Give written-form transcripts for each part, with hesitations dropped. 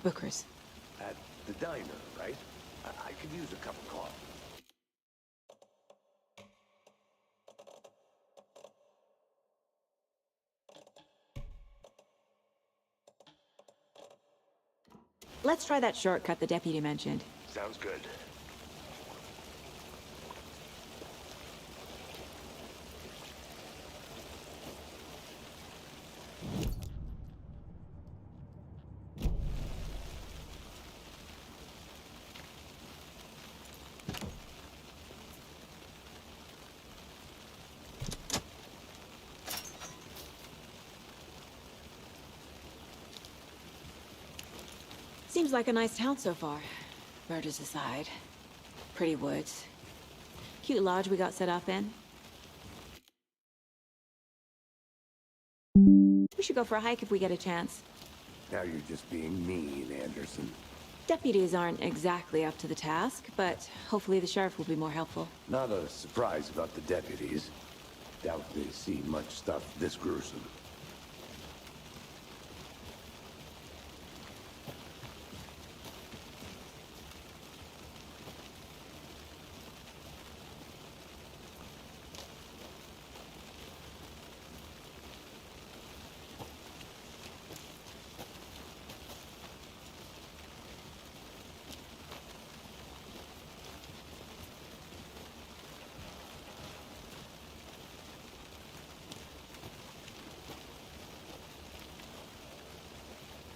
Bookers. At the diner, right? I could use a cup of coffee. Let's try that shortcut the deputy mentioned. Sounds good. Seems like a nice town so far. Murders aside. Pretty woods. Cute lodge we got set up in. We should go for a hike if we get a chance. Now you're just being mean, Anderson. Deputies aren't exactly up to the task, but hopefully the sheriff will be more helpful. Not a surprise about the deputies. Doubt they see much stuff this gruesome.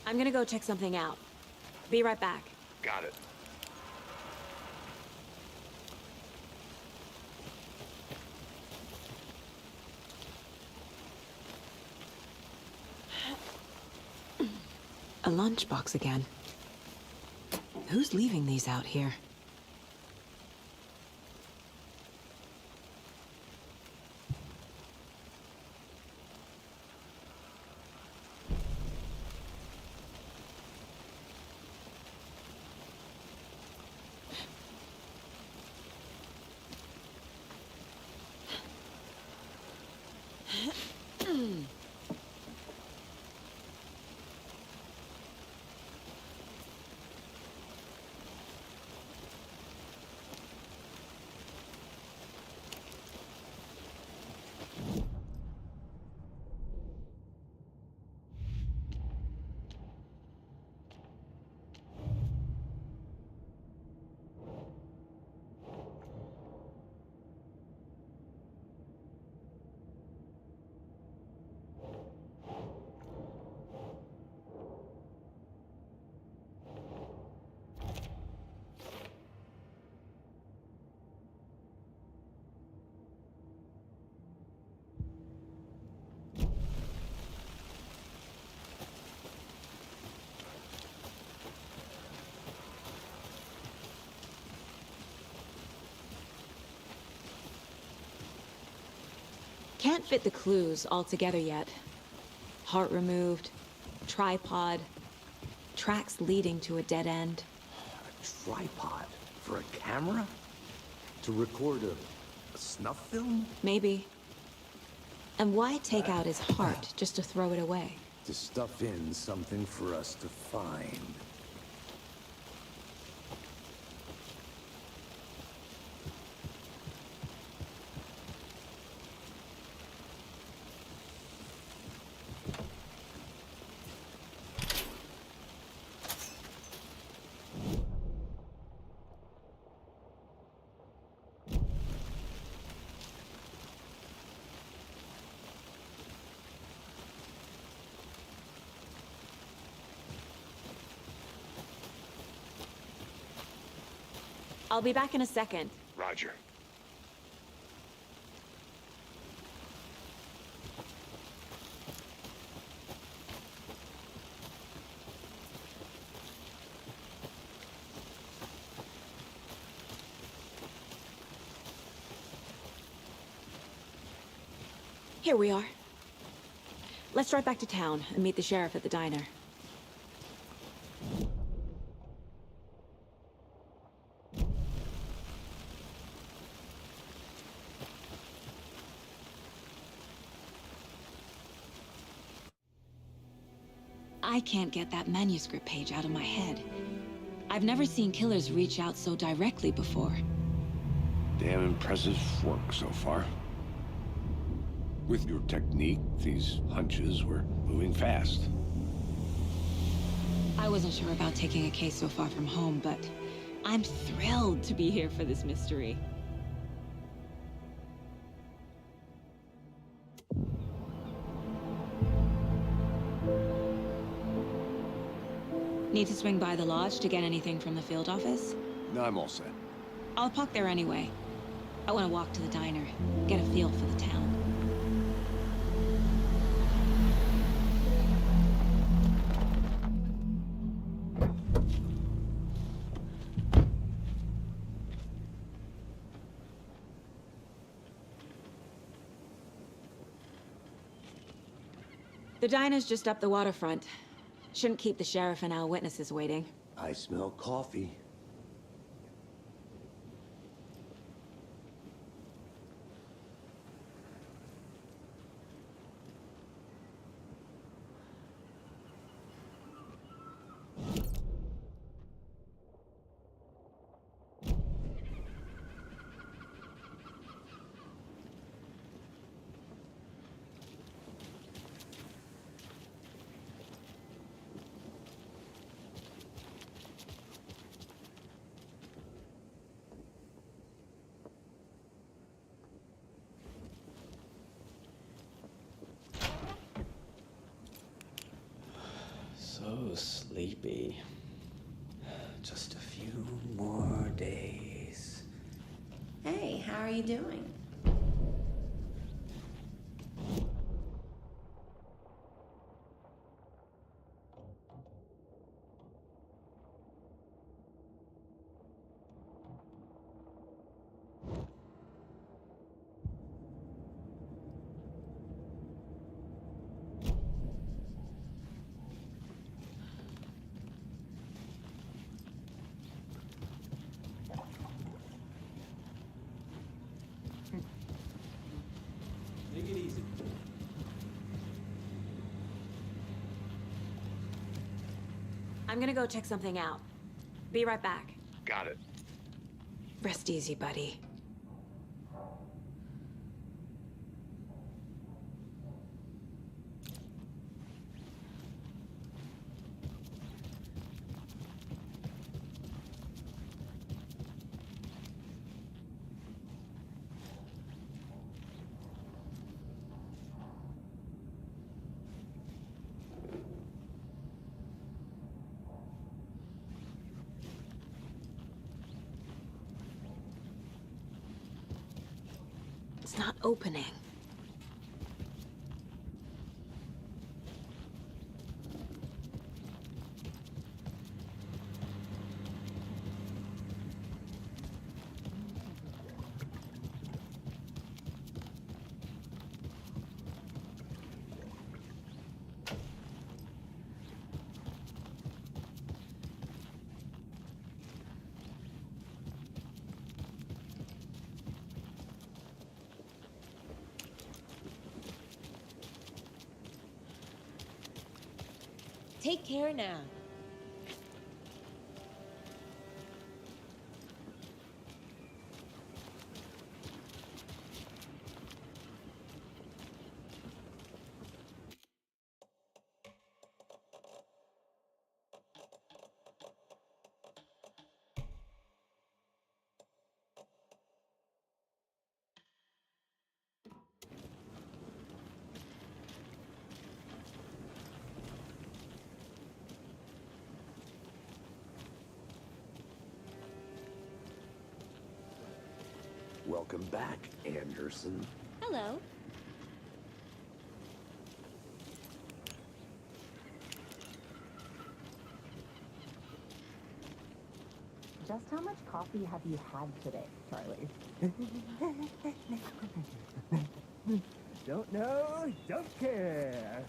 I'm gonna go check something out. Be right back. Got it. A lunchbox again. Who's leaving these out here? Can't fit the clues all together yet. Heart removed, tripod, tracks leading to a dead end. A tripod? For a camera? To record a snuff film? Maybe. And why take out his heart just to throw it away? To stuff in something for us to find. I'll be back in a second. Roger. Here we are. Let's drive back to town and meet the sheriff at the diner. I I can't get that manuscript page out of my head. I've never seen killers reach out so directly before. Damn impressive work so far. With your technique, these hunches were moving fast. I wasn't sure about taking a case so far from home, but I'm thrilled to be here for this mystery. Need to swing by the lodge to get anything from the field office? No, I'm all set. I'll park there anyway. I want to walk to the diner, get a feel for the town. The diner's just up the waterfront. Shouldn't keep the sheriff and our witnesses waiting. I smell coffee. So sleepy. Just a few more days. Hey, how are you doing? Take it easy. I'm gonna go check something out. Be right back. Got it. Rest easy, buddy. It's not opening. Take care now. Welcome back, Anderson. Hello. Just how much coffee have you had today, Charlie? Don't know, don't care.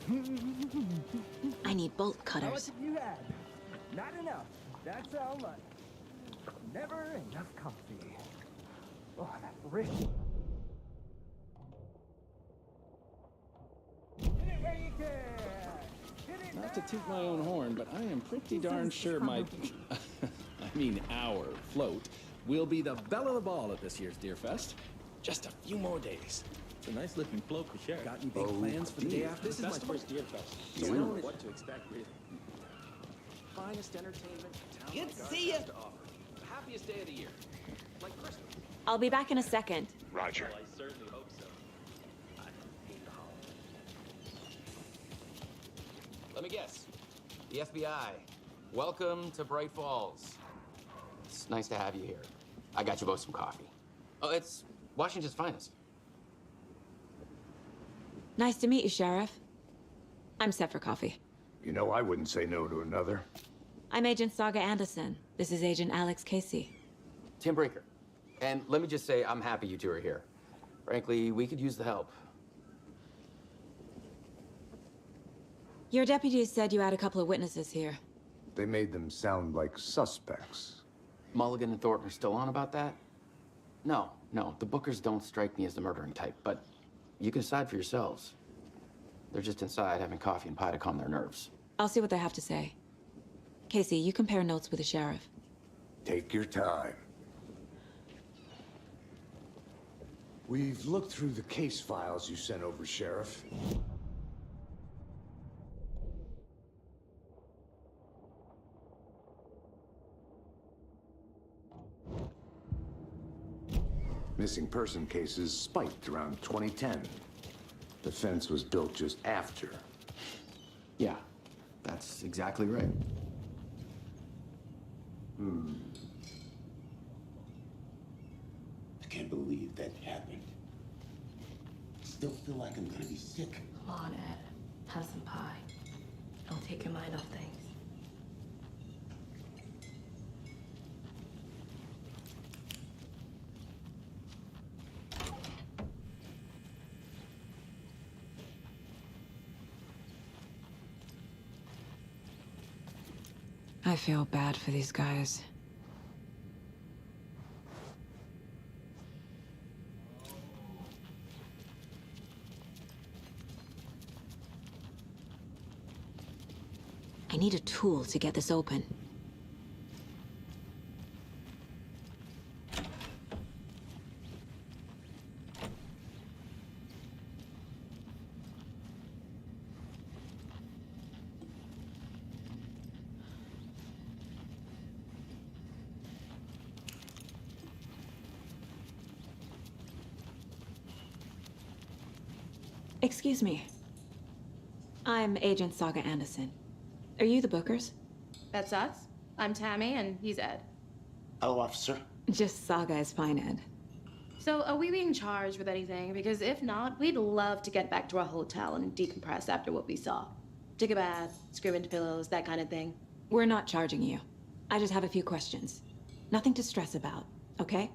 I need bolt How much cutters. have you had? Not enough. That's how much. Never enough coffee. Oh, that rich. Hit it where you can. Hit it now. Not to toot my own horn, but I am pretty darn sure my... our float will be the belle of the ball at this year's Deer Fest. Just a few more days. It's a nice looking float for Sheriff. Got any big plans for the day after This the is my festival? first Deer Fest. So So I I know don't know what what to expect, really. Finest entertainment town Good like to ours see ya. has to offer. The happiest day of the year. Like Christmas. I'll be back in a second. Roger. Well, I certainly hope so. I hate the holidays. Let me guess. The FBI. Welcome to Bright Falls. It's nice to have you here. I got you both some coffee. Oh, it's Washington's finest. Nice to meet you, Sheriff. I'm set for coffee. You know, I wouldn't say no to another. I'm Agent Saga Anderson. This is Agent Alex Casey. Tim Brinker. And let me just say, I'm happy you two are here. Frankly, we could use the help. Your deputies said you had a couple of witnesses here. They made them sound like suspects. Mulligan and Thornton are still on about that? No, the Bookers don't strike me as the murdering type, but you can decide for yourselves. They're just inside having coffee and pie to calm their nerves. I'll see what they have to say. Casey, you compare notes with the sheriff. Take your time. We've looked through the case files you sent over, Sheriff. Missing person cases spiked around 2010. The fence was built just after. Yeah, that's exactly right. I can't believe that happened. Still feel like I'm gonna be sick. Come on, Ed. Have some pie. Don't take your mind off things. I feel bad for these guys. I need a tool to get this open. Excuse me. I'm Agent Saga Anderson. Are you the Bookers? That's us. I'm Tammy, and he's Ed. Hello, officer. Just Saga is fine, Ed. So, are we being charged with anything? Because if not, we'd love to get back to our hotel and decompress after what we saw. Take a bath, scream into pillows, that kind of thing. We're not charging you. I just have a few questions. Nothing to stress about, okay?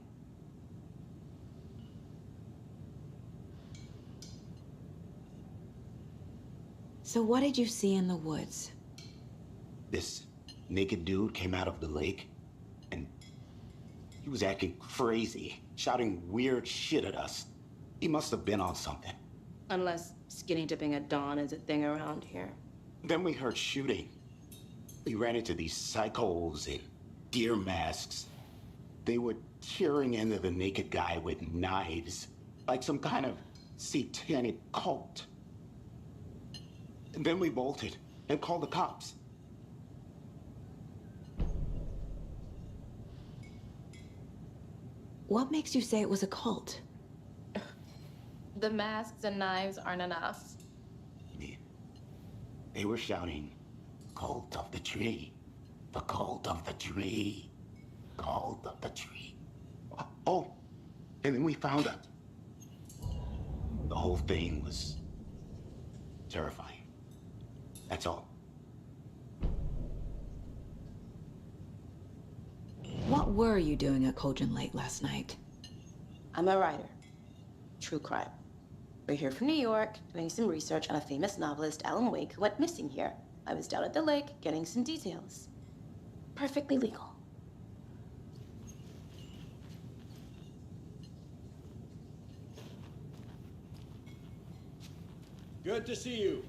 So what did you see in the woods? This naked dude came out of the lake, and he was acting crazy, shouting weird shit at us. He must have been on something. Unless skinny dipping at dawn is a thing around here. Then we heard shooting. We ran into these psychos in deer masks. They were tearing into the naked guy with knives, like some kind of satanic cult. And then we bolted and called the cops. What makes you say it was a cult? The masks and knives aren't enough. They were shouting, "Cult of the tree, the cult of the tree, cult of the tree." Oh, and then we found out. The whole thing was terrifying. That's all. What were you doing at Cauldron Lake last night? I'm a writer. True crime. We're here from New York, doing some research on a famous novelist, Alan Wake, who went missing here. I was down at the lake, getting some details. Perfectly legal. Good to see you.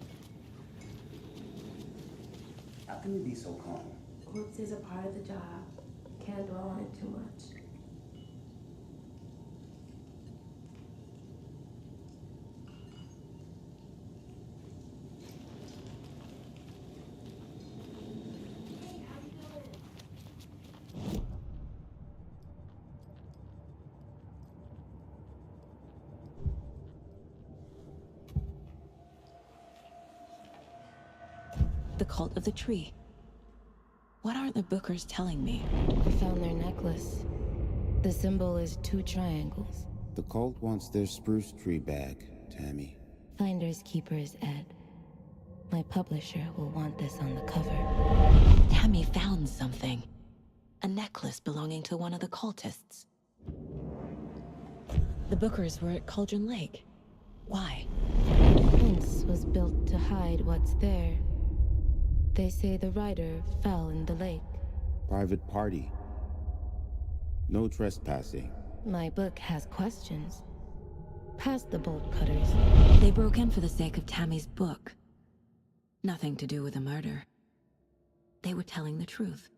can you be so calm? Corpses are part of the job. Can't dwell on it too much. The cult of the tree. What aren't the Bookers telling me? I found their necklace. The symbol is 2 triangles. The cult wants their spruce tree back, Tammy. Finders keepers, Ed. My publisher will want this on the cover. Tammy found something. A necklace belonging to one of the cultists. The Bookers were at Cauldron Lake. Why? The fence was built to hide what's there. They say the rider fell in the lake. Private party. No trespassing. My book has questions. Past the bolt cutters. They broke in for the sake of Tammy's book. Nothing to do with a murder. They were telling the truth.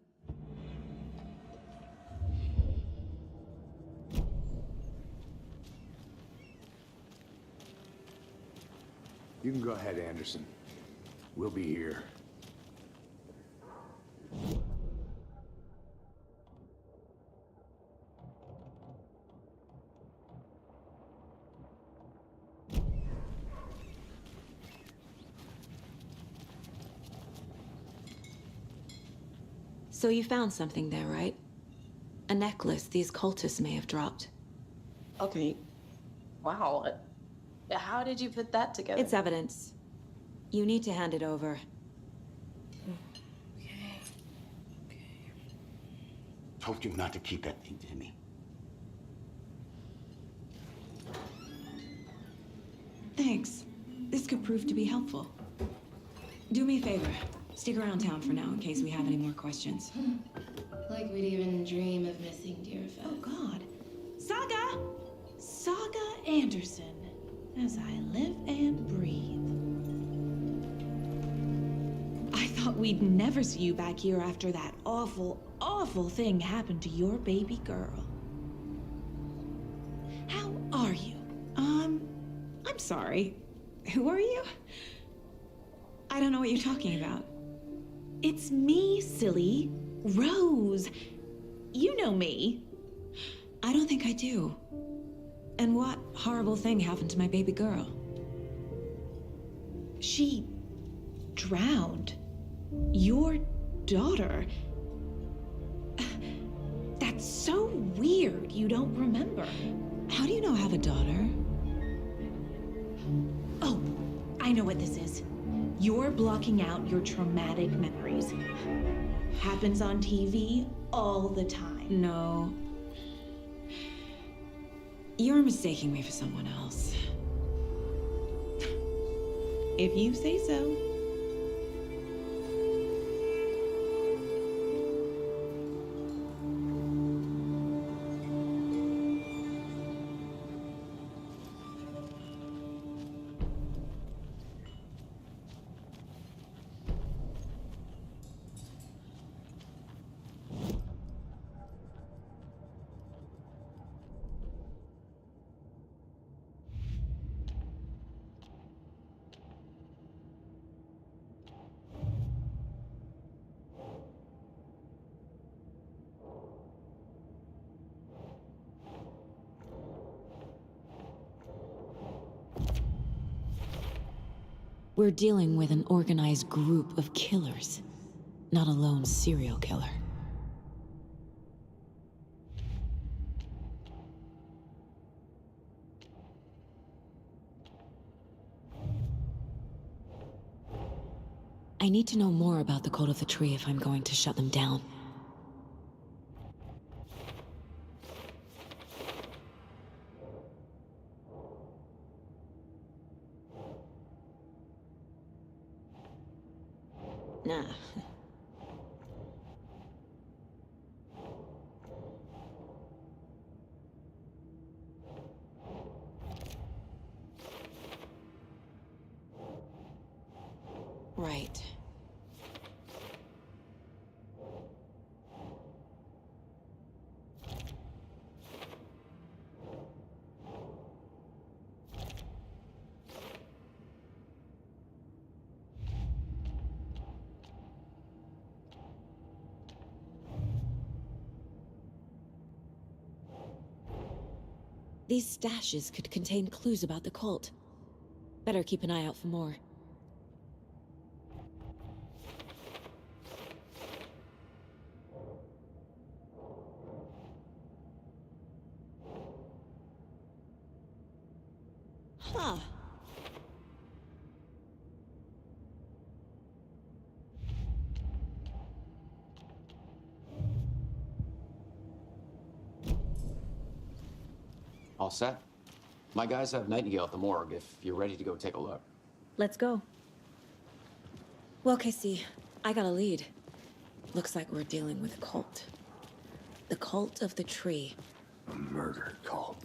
You can go ahead, Anderson. We'll be here. So you found something there, right? A necklace these cultists may have dropped. Okay. Wow. How did you put that together? It's evidence. You need to hand it over. Told you not to keep that thing, Timmy. Thanks. This could prove to be helpful. Do me a favor. Stick around town for now in case we have any more questions. Like we'd even dream of missing Deerfest. Oh, God. Saga! Saga Anderson. As I live and breathe. I thought we'd never see you back here after that awful, awful thing happened to your baby girl. How are you? I'm sorry. Who are you? I don't know what you're talking about. It's me, silly. Rose. You know me. I don't think I do. And what horrible thing happened to my baby girl? She drowned. Your daughter. That's so weird you don't remember. How do you know I have a daughter? Oh, I know what this is. You're blocking out your traumatic memories. Happens on TV all the time. No. You're mistaking me for someone else. If you say so. We're dealing with an organized group of killers, not a lone serial killer. I need to know more about the Cult of the Tree if I'm going to shut them down. Nah. Right. These stashes could contain clues about the cult. Better keep an eye out for more. Huh. All set? My guys have Nightingale at the morgue if you're ready to go take a look. Let's go. Well, Casey, I got a lead. Looks like we're dealing with a cult. The cult of the tree. A murder cult.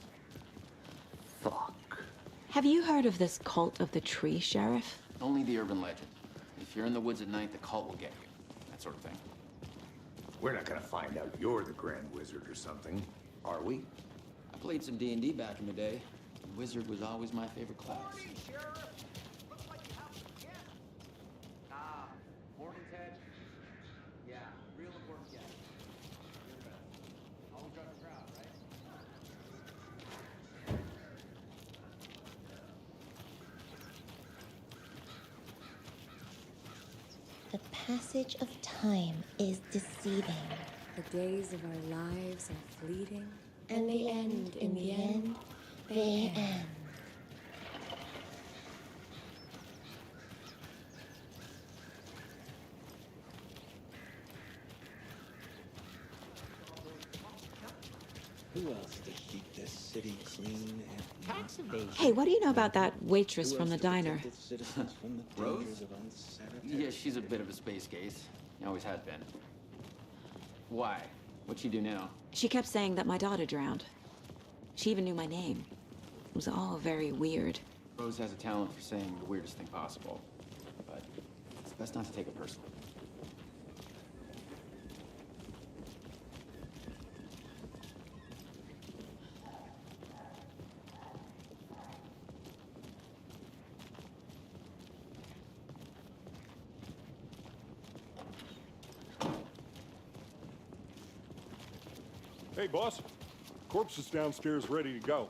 Fuck. Have you heard of this cult of the tree, Sheriff? Only the urban legend. If you're in the woods at night, the cult will get you. That sort of thing. We're not gonna find out you're the Grand Wizard or something, are we? I played some D&D back in the day. Wizard was always my favorite class. Morning, Sheriff. Looks like you have some guests. Ah, morning, Ted. Yeah, real important guest. You're the best. Always drive a crowd, right? The passage of time is deceiving. The days of our lives are fleeting. And they end in the end. They end. Who else to keep this city clean and Tax evasion. Hey, what do you know about that waitress from the diner? Rose? Yeah, she's a bit of a space case. Always has been. Why? What'd she do now? She kept saying that my daughter drowned. She even knew my name. It was all very weird. Rose has a talent for saying the weirdest thing possible. But it's best not to take it personally. Hey, boss. Corpse is downstairs ready to go.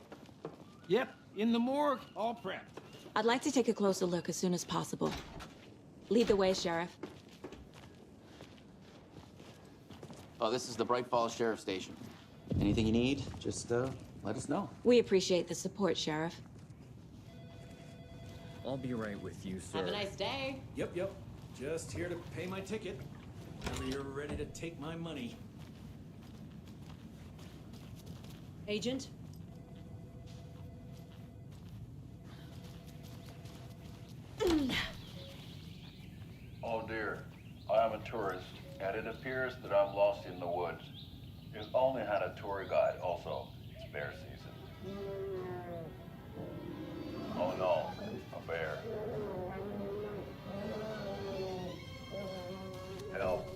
Yep, in the morgue, all prepped. I'd like to take a closer look as soon as possible. Lead the way, Sheriff. Oh, this is the Bright Falls Sheriff Station. Anything you need, just let us know. We appreciate the support, Sheriff. I'll be right with you, sir. Have a nice day. Yep. Just here to pay my ticket. Whenever you're ready to take my money. Agent? Oh dear, I am a tourist, and it appears that I'm lost in the woods. We've only had a tour guide also. It's bear season. Oh no, a bear. Help.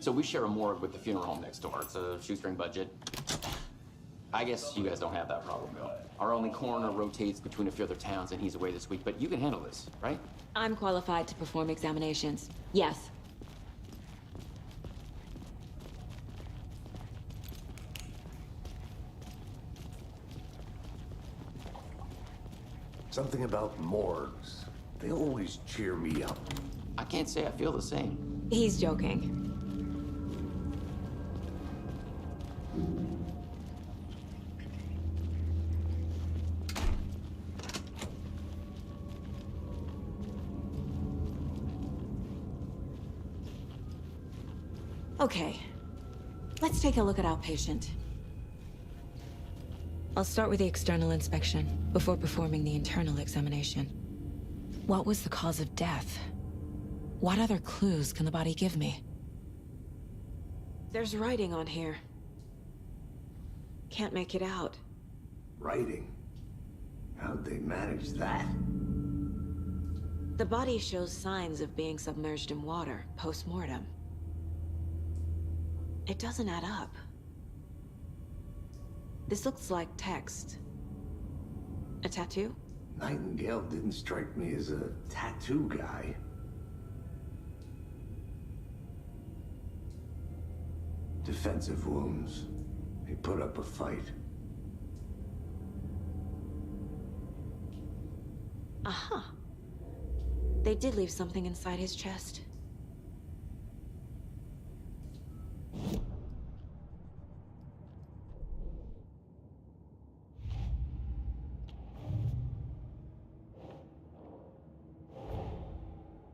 So we share a morgue with the funeral home next door. It's a shoestring budget. I guess you guys don't have that problem, though. Our only coroner rotates between a few other towns, and he's away this week, but you can handle this, right? I'm qualified to perform examinations. Yes. Something about morgues. They always cheer me up. I can't say I feel the same. He's joking. Okay, let's take a look at our patient. I'll start with the external inspection before performing the internal examination. What was the cause of death? What other clues can the body give me? There's writing on here. Can't make it out. Writing? How'd they manage that? The body shows signs of being submerged in water post-mortem. It doesn't add up. This looks like text. A tattoo? Nightingale didn't strike me as a tattoo guy. Defensive wounds. He put up a fight. Aha. They did leave something inside his chest.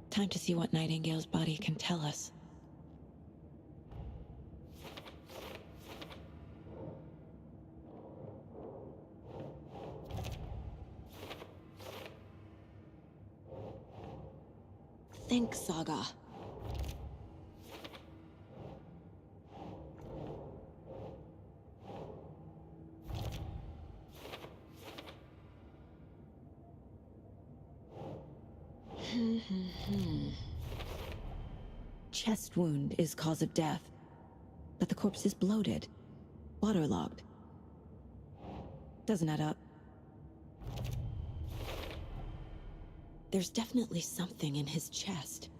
Time to see what Nightingale's body can tell us. Think, Saga. Chest wound is cause of death, but the corpse is bloated, waterlogged. Doesn't add up. There's definitely something in his chest.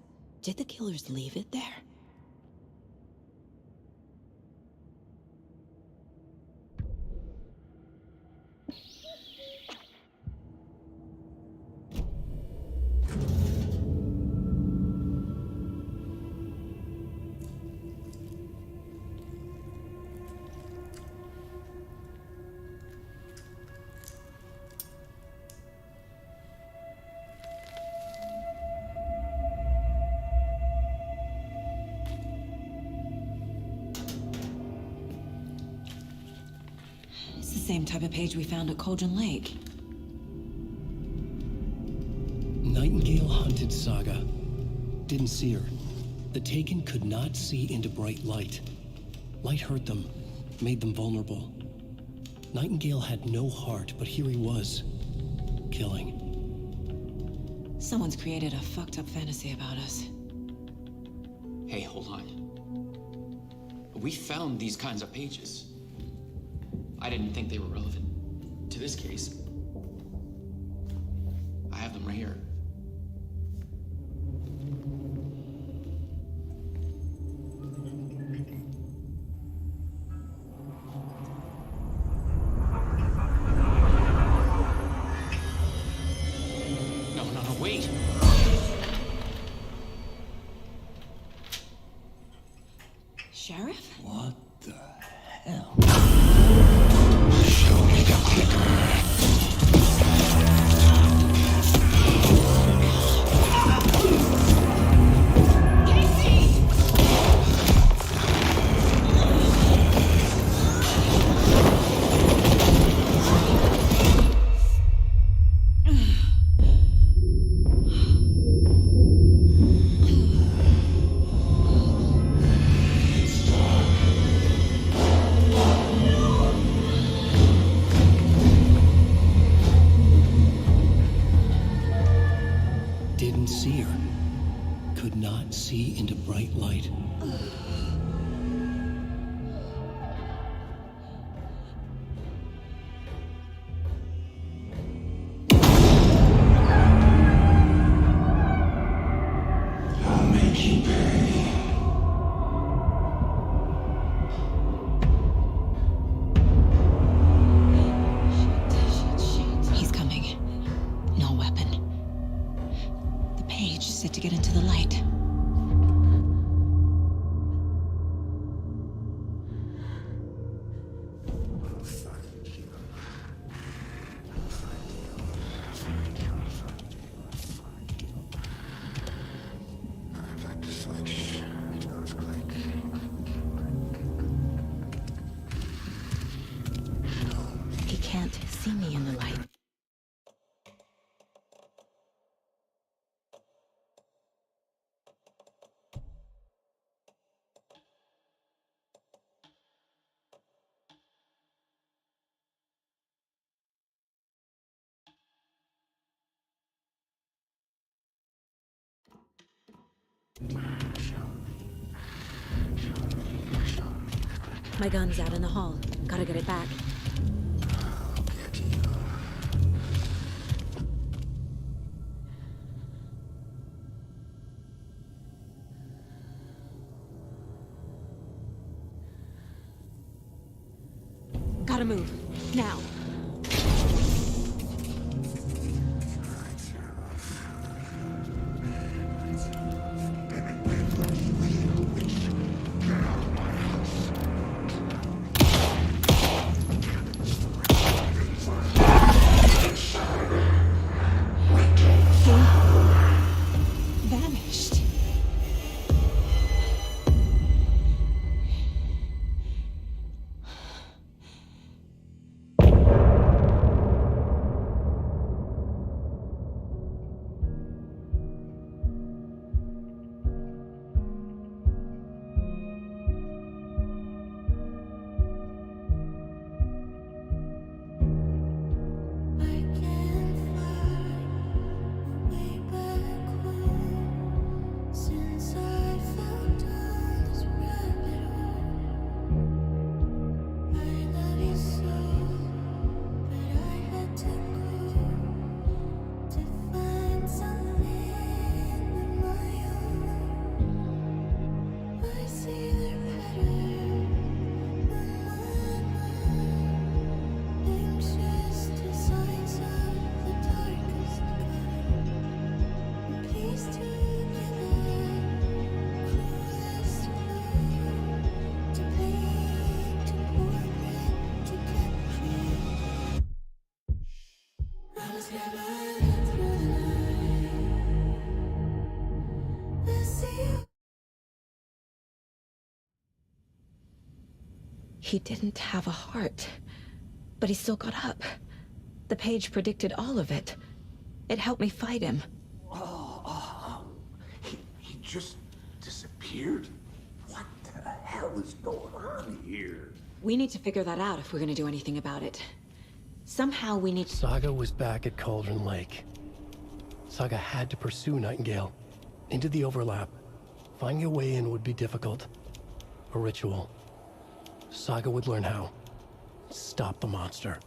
Did the killers leave it there? It's the same type of page we found at Cauldron Lake. Nightingale hunted Saga. Didn't see her. The Taken could not see into bright light. Light hurt them, made them vulnerable. Nightingale had no heart, but here he was, killing. Someone's created a fucked up fantasy about us. Hey, hold on. We found these kinds of pages. I didn't think they were relevant to this case. I have them right here. No, wait! Sheriff? What the hell? Show me the clicker. Didn't see her. Could not see into bright light. I'll make you pay. He's coming. No weapon. The page set to get into the light. He can't see me in the light. My gun's out in the hall. Gotta get it back. Gotta move. Now. Vanished. He didn't have a heart, but he still got up. The page predicted all of it. It helped me fight him. He just disappeared? What the hell is going on here? We need to figure that out if we're gonna do anything about it. Somehow we need... Saga was back at Cauldron Lake. Saga had to pursue Nightingale into the overlap. Finding a way in would be difficult. A ritual. Saga would learn how. Stop the monster.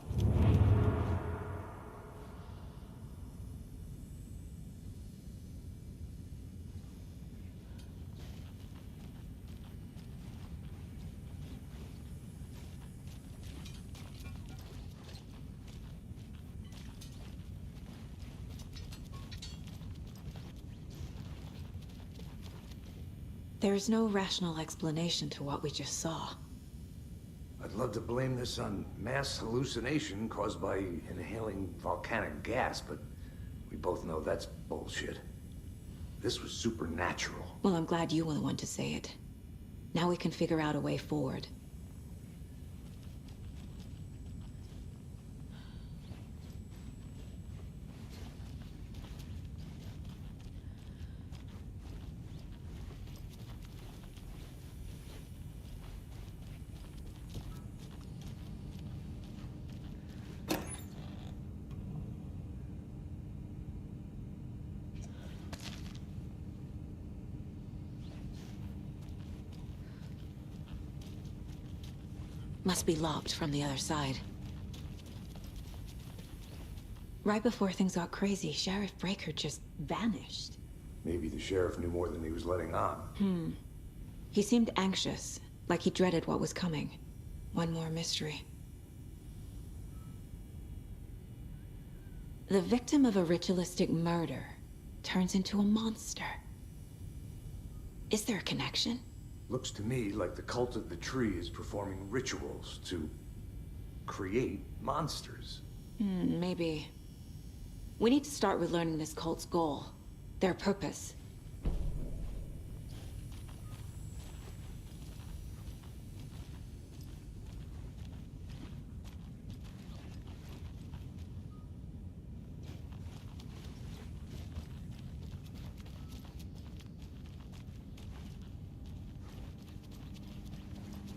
There's no rational explanation to what we just saw. I'd love to blame this on mass hallucination caused by inhaling volcanic gas, but we both know that's bullshit. This was supernatural. Well, I'm glad you were the one to say it. Now we can figure out a way forward. Must be locked from the other side. Right before things got crazy, Sheriff Breaker just vanished. Maybe the sheriff knew more than he was letting on. He seemed anxious, like he dreaded what was coming. One more mystery. The victim of a ritualistic murder turns into a monster. Is there a connection? Looks to me like the cult of the tree is performing rituals to create monsters. Maybe. We need to start with learning this cult's goal, their purpose.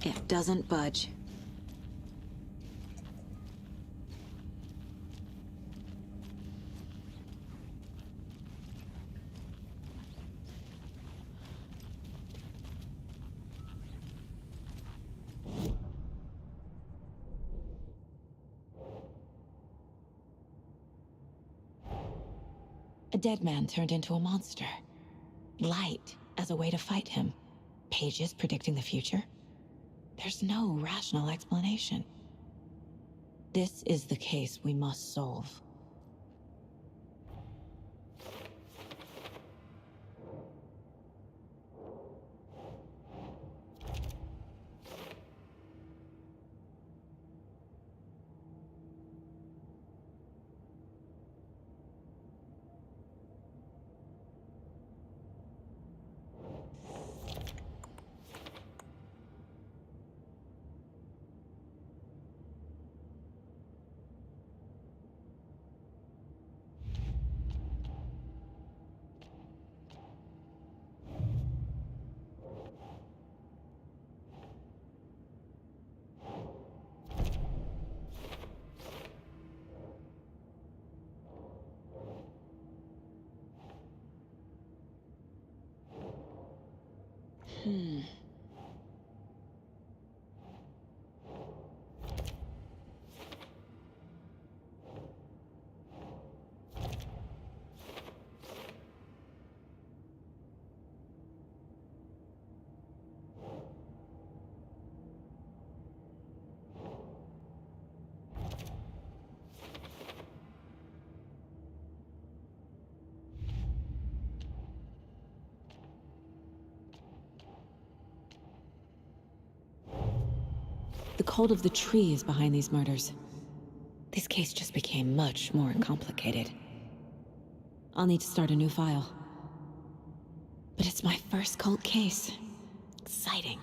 It doesn't budge. A dead man turned into a monster. Light as a way to fight him. Pages predicting the future. There's no rational explanation. This is the case we must solve. The cult of the tree is behind these murders. This case just became much more complicated. I'll need to start a new file. But it's my first cult case. Exciting.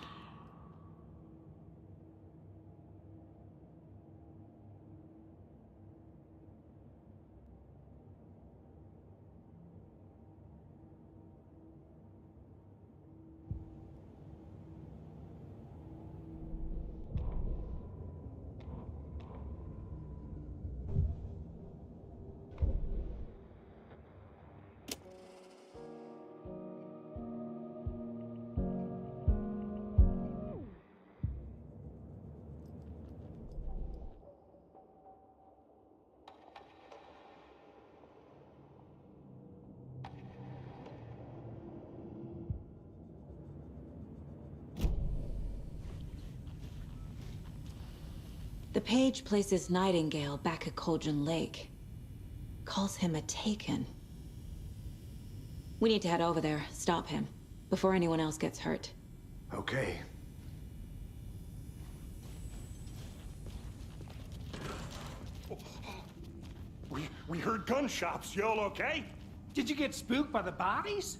The page places Nightingale back at Cauldron Lake. Calls him a Taken. We need to head over there, stop him, before anyone else gets hurt. Okay. We heard gunshots. Y'all okay? Did you get spooked by the bodies?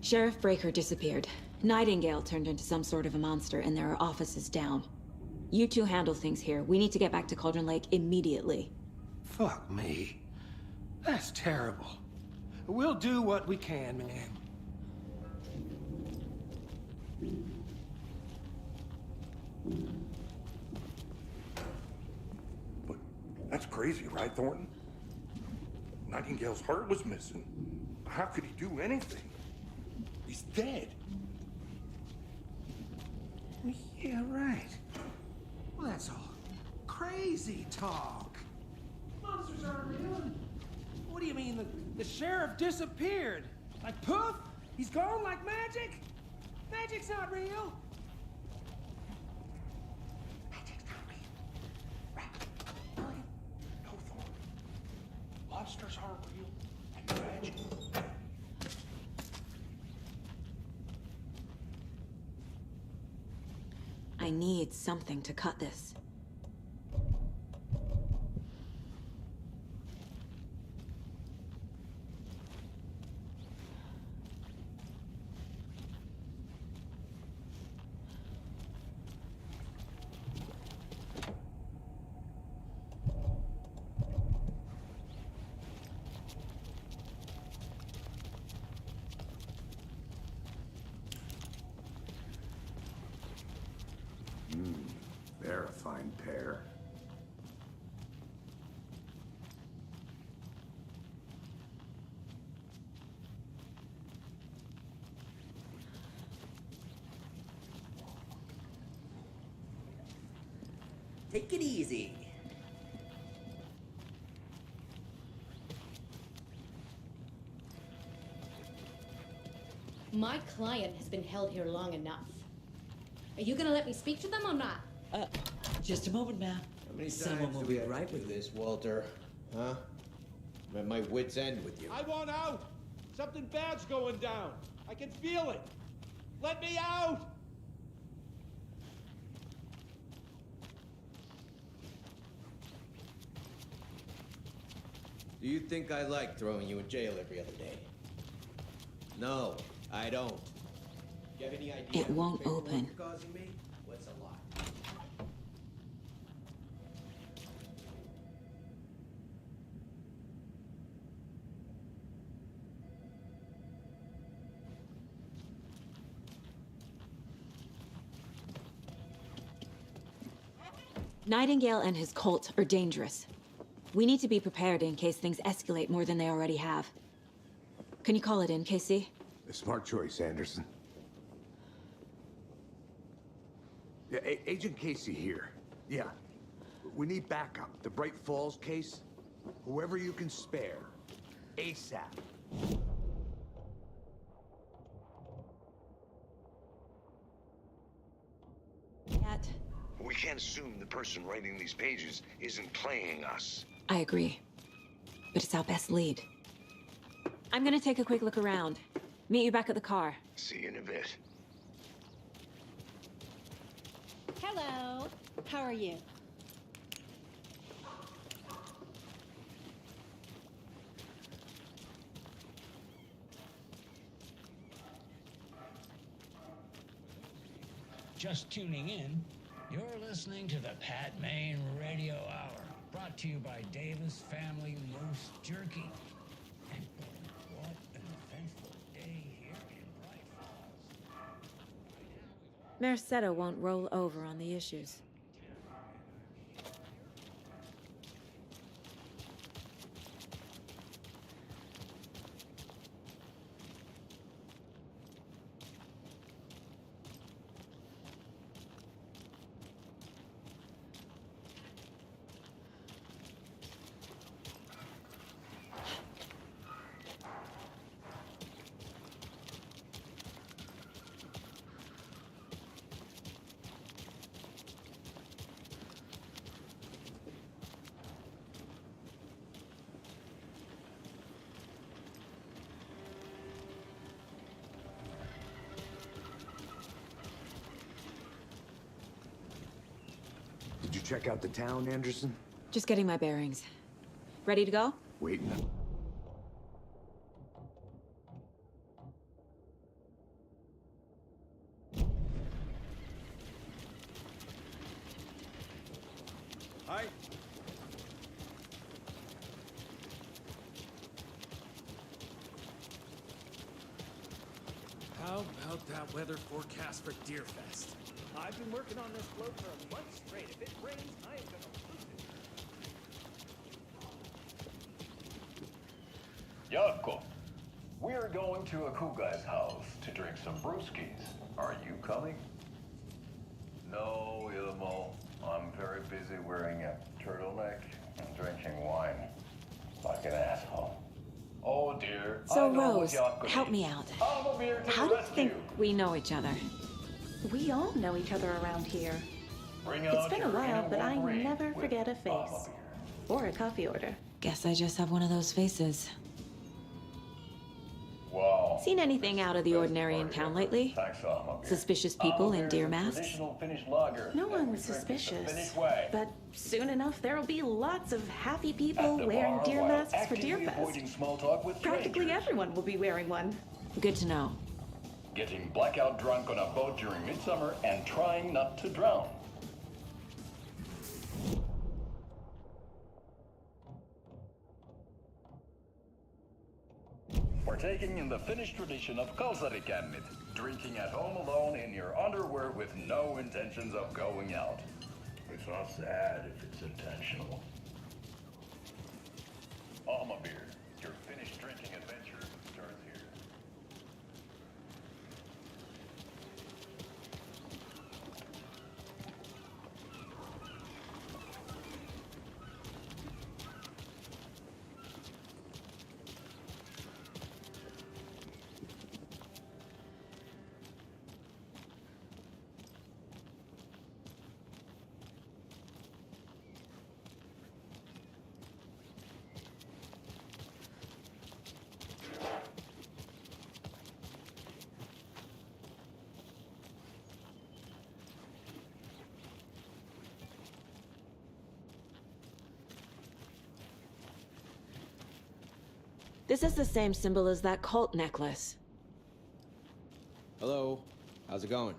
Sheriff Breaker disappeared. Nightingale turned into some sort of a monster, and there are offices down. You two handle things here. We need to get back to Cauldron Lake immediately. Fuck me. That's terrible. We'll do what we can, man. But that's crazy, right, Thornton? Nightingale's heart was missing. How could he do anything? He's dead. Yeah, right. Well, that's all crazy talk. Monsters aren't real. What do you mean? The sheriff disappeared? Like poof? He's gone like magic? Magic's not real. Magic's not real. Right. No, Thornton. Monsters aren't real. And magic. I need something to cut this. They're a fine pair. Take it easy. My client has been held here long enough. Are you gonna let me speak to them or not? Just a moment, ma'am. Someone will be right with this, Walter. Huh? I'm at my wit's end with you. I want out! Something bad's going down. I can feel it. Let me out! Do you think I like throwing you in jail every other day? No, I don't. Do you have any idea? It won't how much paperwork open. you're causing me? What's a lot? Nightingale and his cult are dangerous. We need to be prepared in case things escalate more than they already have. Can you call it in, KC? A smart choice, Anderson. Yeah, Agent Casey here. Yeah. We need backup. The Bright Falls case? Whoever you can spare. ASAP. Yet. We can't assume the person writing these pages isn't playing us. I agree. But it's our best lead. I'm gonna take a quick look around. Meet you back at the car. See you in a bit. Hello. How are you? Just tuning in, you're listening to the Pat Maine Radio Hour, brought to you by Davis Family Moose Jerky. And what an eventful day here in Bright Falls. Mercado won't roll over on the issues. Did you check out the town, Anderson? Just getting my bearings. Ready to go? Waiting. Hi. How about that weather forecast for Deerfest? I've been working on this float for a month straight. If it rains, I am gonna lose it. Yako, we're going to a cool guy's house to drink some brewskis. Are you coming? No, Ilmo. I'm very busy wearing a turtleneck and drinking wine. Like an asshole. Oh dear. So, I know Rose, what Yako help me needs. out. I'm here to How do you rescue. think we know each other? We all know each other around here. Bring It's out been a your while, inner but I Wolverine never with forget a face. Or a coffee order. Guess I just have one of those faces. Wow. Seen anything out of the ordinary in town lately? Thanks, Alma. Suspicious people in deer masks? Traditional Finnish lager. No that we one's drink the suspicious. Finnish way. But soon enough, there'll be lots of happy At people the wearing bar, deer while masks for actively Deerfest. avoiding small talk with Practically strangers. everyone will be wearing one. Good to know. Getting blackout drunk on a boat during midsummer and trying not to drown. Partaking in the Finnish tradition of kalsarikännit, drinking at home alone in your underwear with no intentions of going out. It's not sad if it's intentional. Alma beer, your Finnish drinking adventure starts here. This is the same symbol as that cult necklace. Hello. How's it going?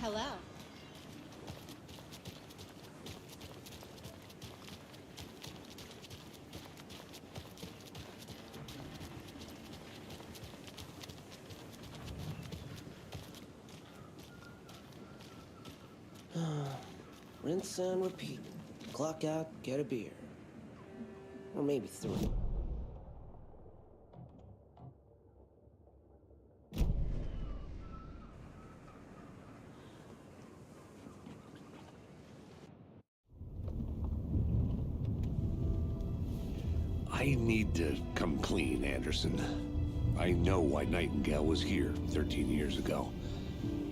Hello. Rinse and repeat. Clock out, get a beer. Or maybe 3. I need to come clean, Anderson. I know why Nightingale was here 13 years ago.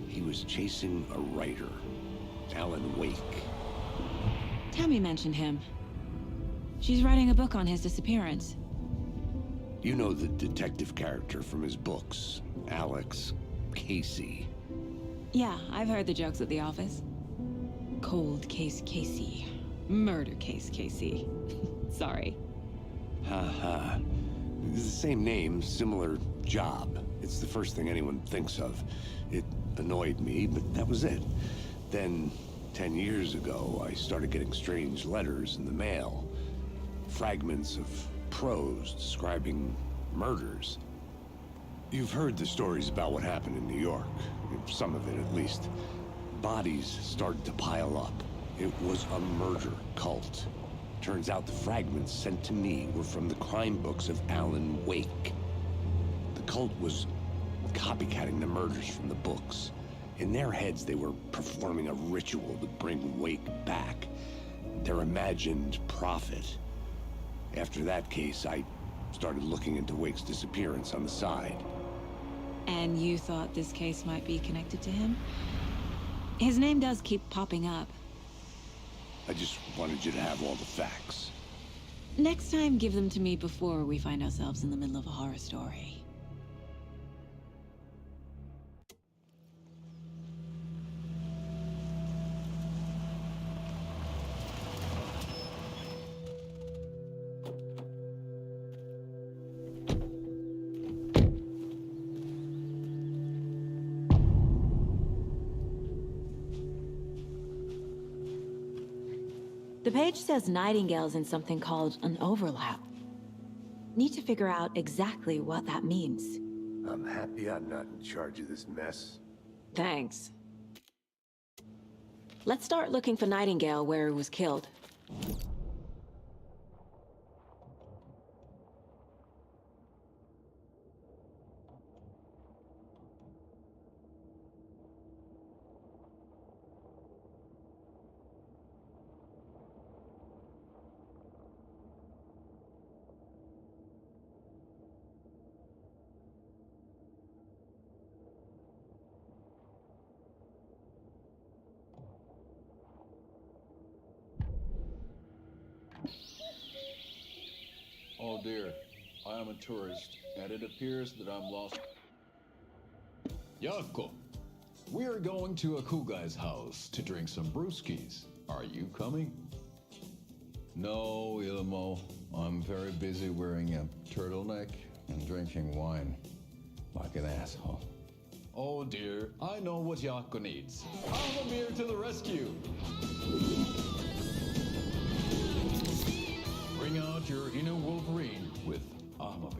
He was chasing a writer, Alan Wake. Tammy mentioned him. She's writing a book on his disappearance. You know the detective character from his books, Alex Casey. Yeah, I've heard the jokes at the office. Cold case Casey. Murder case Casey. Sorry. Ha. It's the same name, similar job. It's the first thing anyone thinks of. It annoyed me, but that was it. Then, 10 years ago, I started getting strange letters in the mail. Fragments of prose describing murders. You've heard the stories about what happened in New York. Some of it, at least. Bodies started to pile up. It was a murder cult. Turns out the fragments sent to me were from the crime books of Alan Wake. The cult was copycatting the murders from the books. In their heads, they were performing a ritual to bring Wake back. Their imagined prophet. After that case, I started looking into Wake's disappearance on the side. And you thought this case might be connected to him? His name does keep popping up. I just wanted you to have all the facts. Next time, give them to me before we find ourselves in the middle of a horror story. The page says Nightingale's in something called an overlap. Need to figure out exactly what that means. I'm happy I'm not in charge of this mess. Thanks. Let's start looking for Nightingale where he was killed. Oh dear, I am a tourist, and it appears that I'm lost. Yako, we are going to a cool guy's house to drink some brewskis. Are you coming? No, Ilmo. I'm very busy wearing a turtleneck and drinking wine like an asshole. Oh dear, I know what Jaakko needs. Beer to the rescue! Bring out your inner Wolverine with Beer.